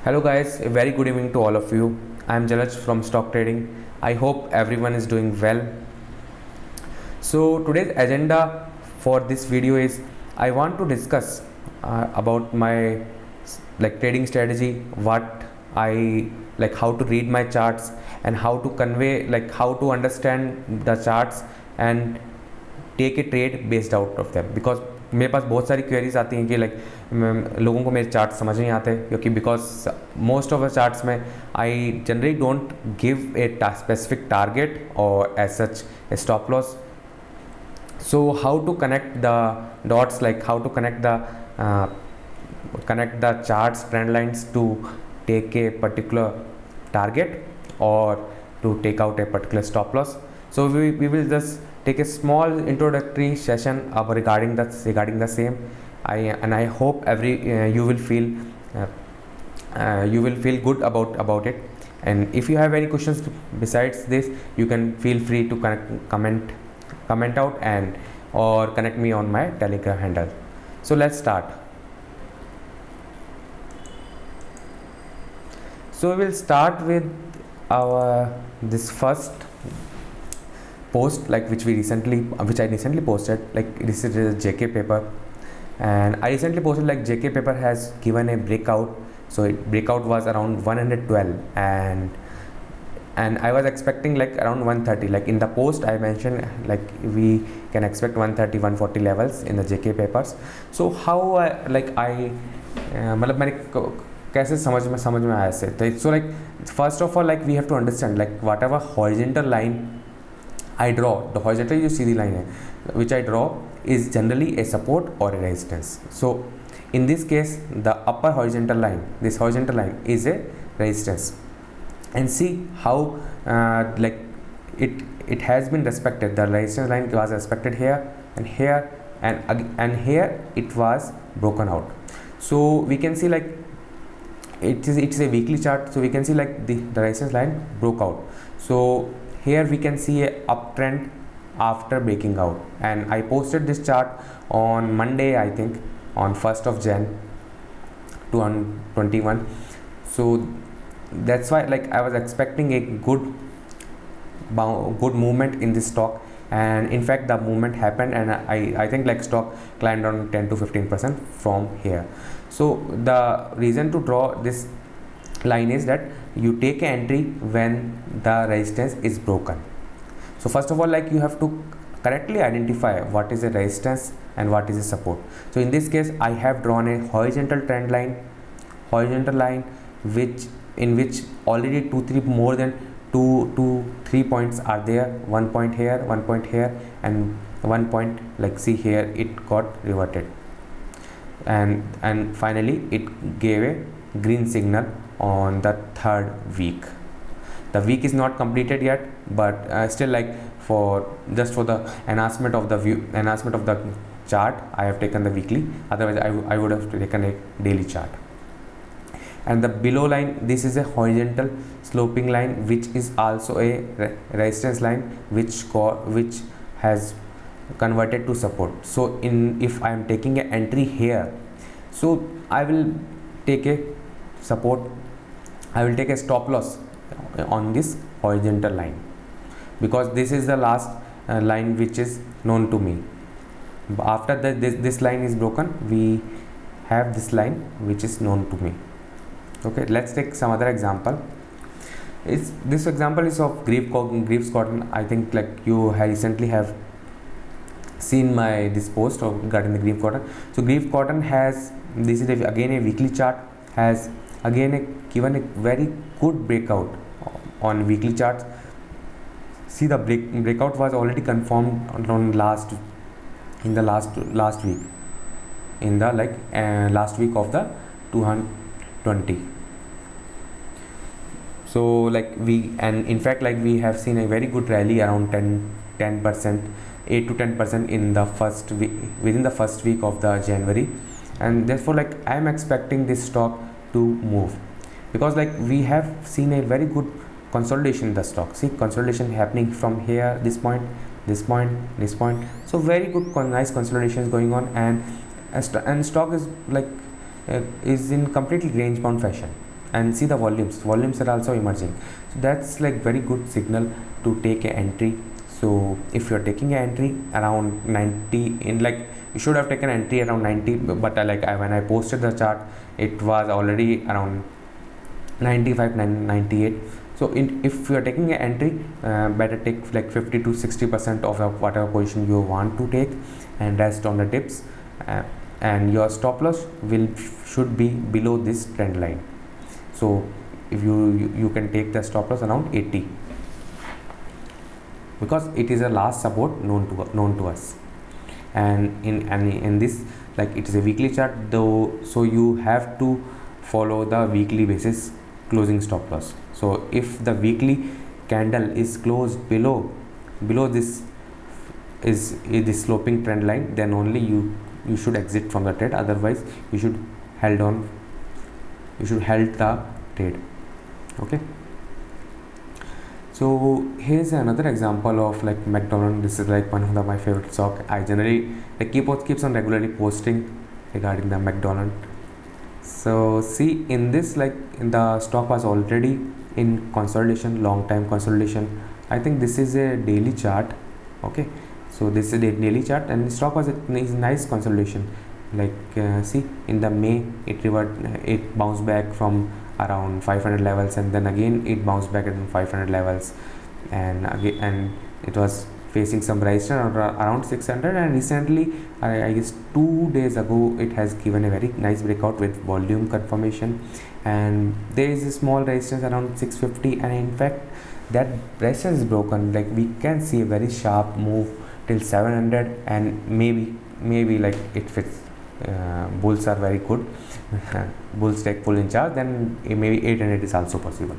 Hello guys, a very good evening to all of you. I am Jalaj from Stock Trading. I hope everyone is doing well. So today's agenda for this video is I want to discuss about my trading strategy, what I like, how to read my charts and how to convey, how to understand the charts and take a trade based out of them because मेरे पास बहुत सारी queries आती हैं कि लोगों को मेरे चार्ट समझ नहीं आते क्योंकि because most of the charts में I generally don't give a specific target और as such a stop loss. So how to connect the dots, like how to connect the charts trend lines to take a particular target or to take out a particular stop loss. So we will just take a small introductory session regarding the same. I hope you will feel good about it. And if you have any questions besides this, you can feel free to comment out and or connect me on my Telegram handle. So let's start. So we will start with this first post, which I recently posted. This is a JK paper, and I recently posted JK paper has given a breakout. So breakout was around 112, and I was expecting around 130. In the post I mentioned we can expect 130 140 levels in the JK papers. So how I मतलब मैंने कैसे समझ में आया इससे. So first of all we have to understand whatever horizontal line I draw, the horizontal जो सीधी line है which I draw is generally a support or a resistance. So in this case the upper horizontal line, this horizontal line is a resistance, and see how it has been respected. The resistance line was respected here and here, and here it was broken out. So we can see it's a weekly chart, so we can see the resistance line broke out. So here we can see a uptrend after breaking out, and I posted this chart on Monday, I think on 1st of Jan 2021. So that's why I was expecting a good movement in this stock, and in fact the movement happened, and I think stock climbed on 10 to 15% from here. So the reason to draw this line is that you take an entry when the resistance is broken. So first of all you have to correctly identify what is a resistance and what is a support. So in this case I have drawn a horizontal trend line, in which already more than 2 to 3 points are there. 1 point here, 1 point here, and 1 point see here it got reverted, and finally it gave a green signal on the third week. The week is not completed yet, but still for the enhancement of the chart I have taken the weekly. Otherwise I would have taken a daily chart. And the below line, this is a horizontal sloping line which is also a resistance line which has converted to support. So if I am taking an entry here, so I will take a support, I will take a stop loss on this horizontal line, because this is the last line which is known to me. After that this line is broken, we have this line which is known to me. Okay, let's take some other example. This example is of Greaves Cotton. I think you recently have seen this post regarding the Greaves Cotton. So Greaves Cotton has, this is again a weekly chart, has again given a very good breakout on weekly charts. See, the breakout was already confirmed on last week, in the last week of the 2020. So in fact we have seen a very good rally around 10%, 8 to 10% in the first week, within the first week of the January, and therefore I am expecting this stock to move, because we have seen a very good consolidation in the stock. See, consolidation happening from here, this point, so very good nice consolidation is going on, and stock is is in completely range bound fashion. and see the volumes are also emerging. So that's like very good signal to take an entry. So if you're taking an entry around 90, in like you should have taken entry around 90, but when I posted the chart, it was already around 95, 98. So if you are taking an entry, better take like 50 to 60% of whatever position you want to take, and rest on the dips, and your stop loss should be below this trend line. So if you can take the stop loss around 80, because it is a last support known to us. And in this, like, it is a weekly chart though, so you have to follow the weekly basis closing stop loss. So if the weekly candle is closed below this is this sloping trend line, then only you should exit from the trade. Otherwise you should held the trade. Okay, so here's another example of like McDonald's. This is like one of my favorite stock. I generally keeps on regularly posting regarding the McDonald's. So see, in this, like, the stock was already in consolidation, long time consolidation. I think this is a daily chart. Okay, so this is a daily chart, and the stock was a nice consolidation. Like, see, in the May it bounced back from around 500 levels, and then again it bounced back at 500 levels, and again, and it was facing some resistance around 600, and recently, I guess 2 days ago, it has given a very nice breakout with volume confirmation, and there is a small resistance around 650, and in fact that resistance is broken. Like, we can see a very sharp move till 700, and maybe like it fits. Bulls are very good. Bulls take full in charge, then maybe 800 is also possible.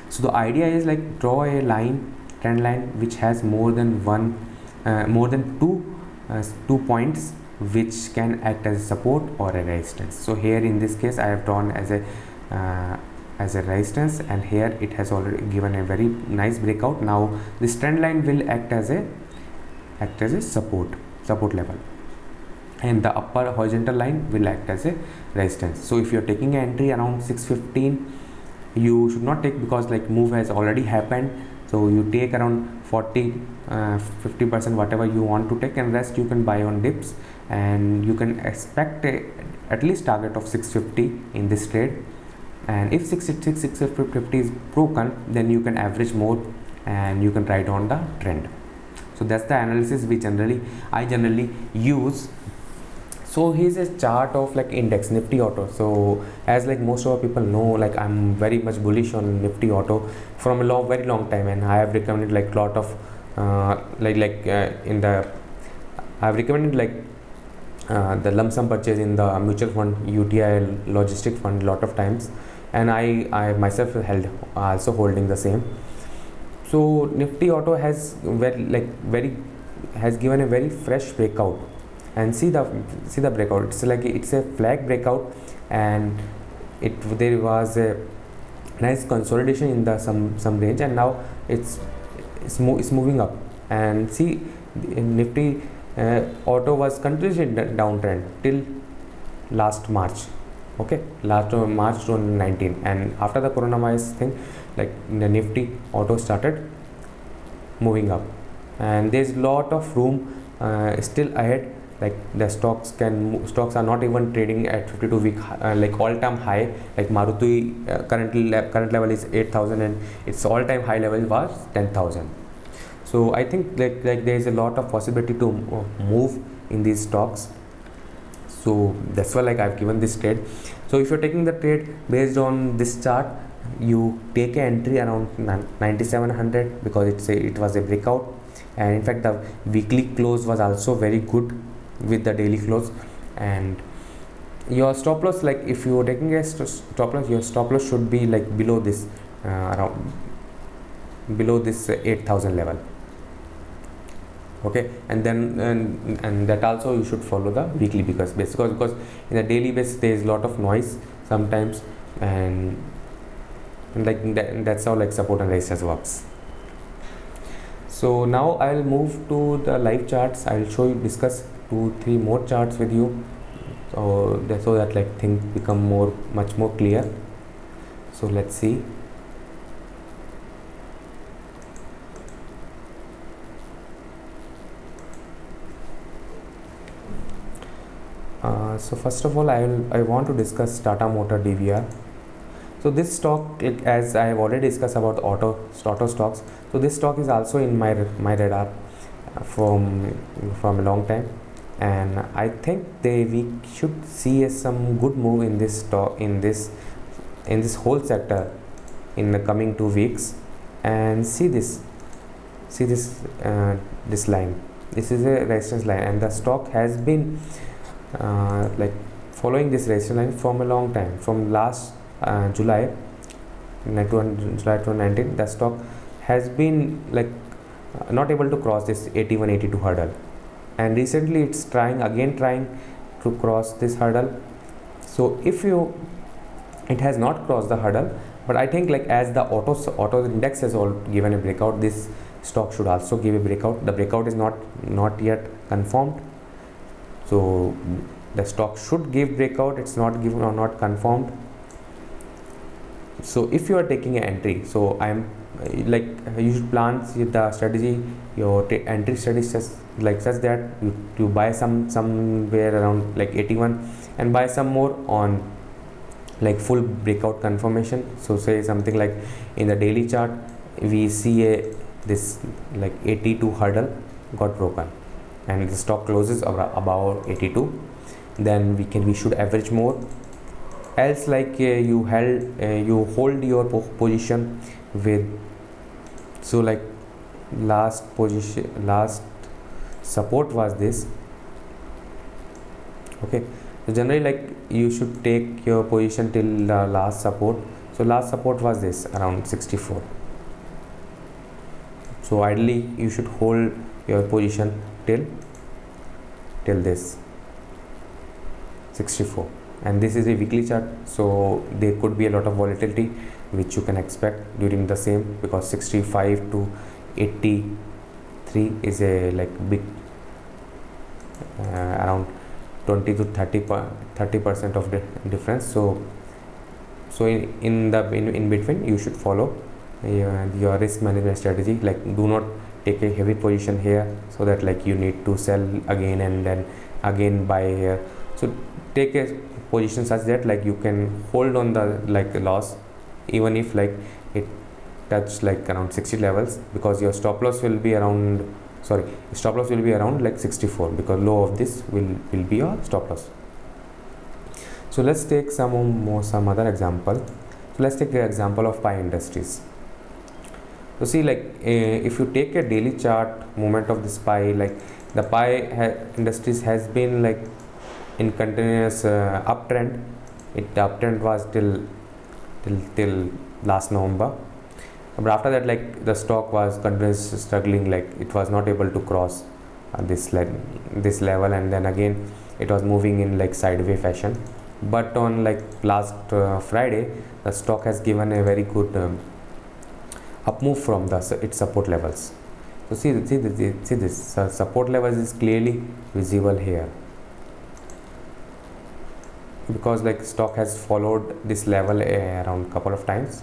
So the idea is like draw a trend line which has more than two points which can act as a support or a resistance. So here in this case I have drawn as a resistance, and here it has already given a very nice breakout. Now this trend line will act as a support level, and the upper horizontal line will act as a resistance. So if you are taking an entry around 615, you should not take, because like move has already happened. So you take around 50% whatever you want to take, and rest you can buy on dips, and you can expect at least target of 650 in this trade. And if 650 is broken, then you can average more and you can ride on the trend. So that's the analysis I generally use. So here's a chart of like index Nifty Auto. So as like most of our people know, like I'm very much bullish on Nifty Auto from a very long time, and I have recommended like lot of I've recommended like the lump sum purchase in the mutual fund, UTI logistic fund, lot of times, and I myself also holding the same. So Nifty Auto has has given a very fresh breakout, and see the breakout. It's a flag breakout, and there was a nice consolidation in the some range, and now it's moving up. And see, Nifty Auto was continuously downtrend till last March. Okay, last March 2019, and after the coronavirus thing, like the Nifty Auto started moving up, and there's lot of room still ahead. Like the stocks are not even trading at 52-week like all-time high. Like Maruti current level is 8,000, and its all-time high level was 10,000. So I think like there is a lot of possibility to move in these stocks. So that's why like I've given this trade. So if you're taking the trade based on this chart, you take an entry around 9,700, because it was a breakout, and in fact the weekly close was also very good with the daily close. And your stop loss, like if you are taking a stop loss, your stop loss should be like below this below this 8,000 level. Okay, and then and that also you should follow the weekly, because in the daily basis there is a lot of noise sometimes, and like that's how like support and resistance works. So now I'll move to the live charts. I'll discuss 2-3 more charts with you, so that like things become much more clear. So let's see. So first of all, I want to discuss Tata Motor DVR. So this stock, as I have already discussed about auto stocks, so this stock is also in my radar from a long time, and I think we should see some good move in this stock, in this whole sector in the coming 2 weeks. And see this this line. This is a resistance line, and the stock has been like following this resistance line from a long time, from last July 2019. The stock has been like not able to cross this 81-82 hurdle, and recently it's trying to cross this hurdle. So if it has not crossed the hurdle, but I think like as the auto index has all given a breakout, this stock should also give a breakout. The breakout is not yet confirmed, so the stock should give breakout. It's not given or not confirmed. So if you are taking an entry, so I'm like you should plan the strategy, your entry strategy such that you buy somewhere around like 81 and buy some more on like full breakout confirmation. So say something like in the daily chart we see this like 82 hurdle got broken and the stock closes about 82, then we should average more. Else like you hold your position with, so like last support was this. Okay, so generally like you should take your position till last support. So last support was this around 64. So ideally you should hold your position till this 64, and this is a weekly chart, so there could be a lot of volatility which you can expect during the same, because 65 to 83 is a like big around 20 to 30% of the difference. So in between you should follow your risk management strategy. Like do not take a heavy position here, so that like you need to sell again and then again buy here. So take a position such that like you can hold on the like loss, even if like it touch like around 60 levels, because your stop loss will be around like 64, because low of this will be your stop loss. So let's take some other example. So let's take the example of Pi Industries. So see like if you take a daily chart movement of this Pi, like the Pi Industries has been like in continuous uptrend. The uptrend was till last November, but after that like the stock was continuously struggling, like it was not able to cross this level, and then again it was moving in like sideways fashion. But on like last Friday, the stock has given a very good up move from its support levels. So see this support levels is clearly visible here, because like stock has followed this level around couple of times.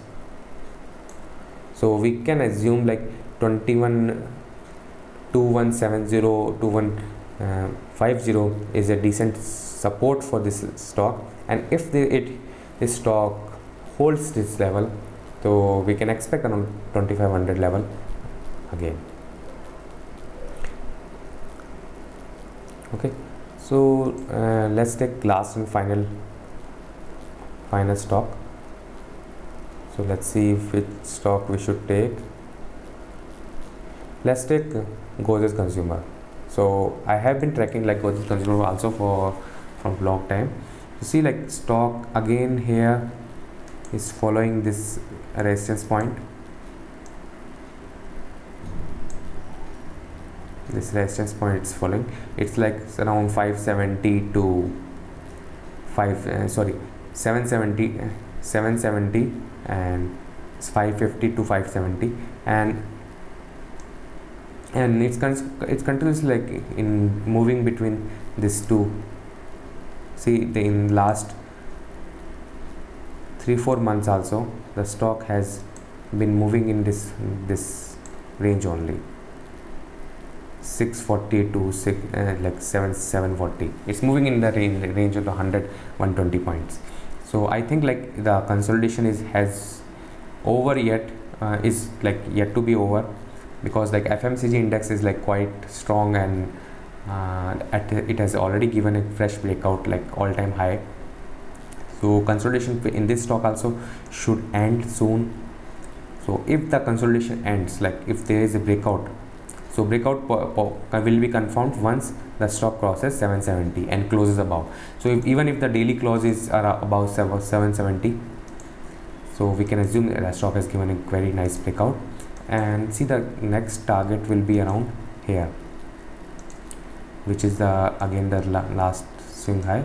So we can assume like 2150 is a decent support for this stock, and if this stock holds this level, so we can expect around 2500 level again. Okay, so let's take last and final stock. So let's see which stock we should take. Let's take Godrej Consumer. So I have been tracking like Godrej Consumer also from long time. You see like stock again here is following this resistance point. This resistance point it's following. It's like around 570 to 770 and it's 550 to 570, and it's continuously like in moving between these two. See in last 3-4 months also the stock has been moving in this range only, 640 to 740. It's moving in the range of the 120 points. So I think like the consolidation has over yet, is like yet to be over, because like FMCG index is like quite strong, and it has already given a fresh breakout, like all-time high. So consolidation in this stock also should end soon. So if the consolidation ends, like if there is a breakout, so breakout will be confirmed once the stock crosses 770 and closes above. So even if the daily close is above 770, so we can assume that the stock has given a very nice breakout. And see, the next target will be around here, which is the again the last swing high.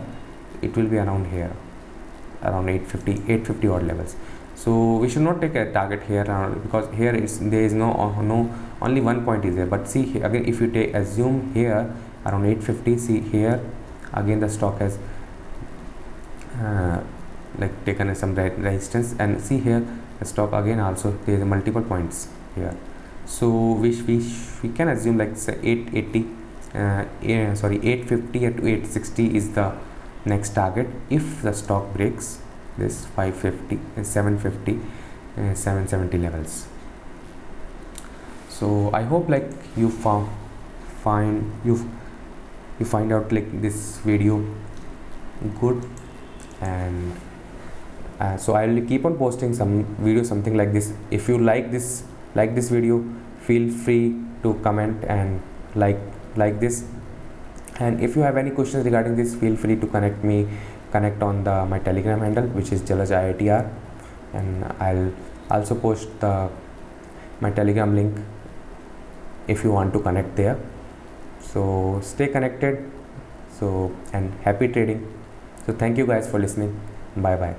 It will be around here, around 850 odd levels. So we should not take a target here, because here there is no only one point is there. But see here, again, if you assume here around 850, see here again the stock has like taken some resistance, and see here the stock again also there is multiple points here. So we can assume like say 850 to 860 is the next target if the stock breaks this 550 750 770 levels. So I hope like you find out like this video good, and so I will keep on posting some videos something like this. If you like this video, feel free to comment and like this. And if you have any questions regarding this, feel free to connect on my Telegram handle, which is Jalaj IITR, and I'll also post my Telegram link if you want to connect there. So stay connected, so, and happy trading. So thank you guys for listening. Bye bye.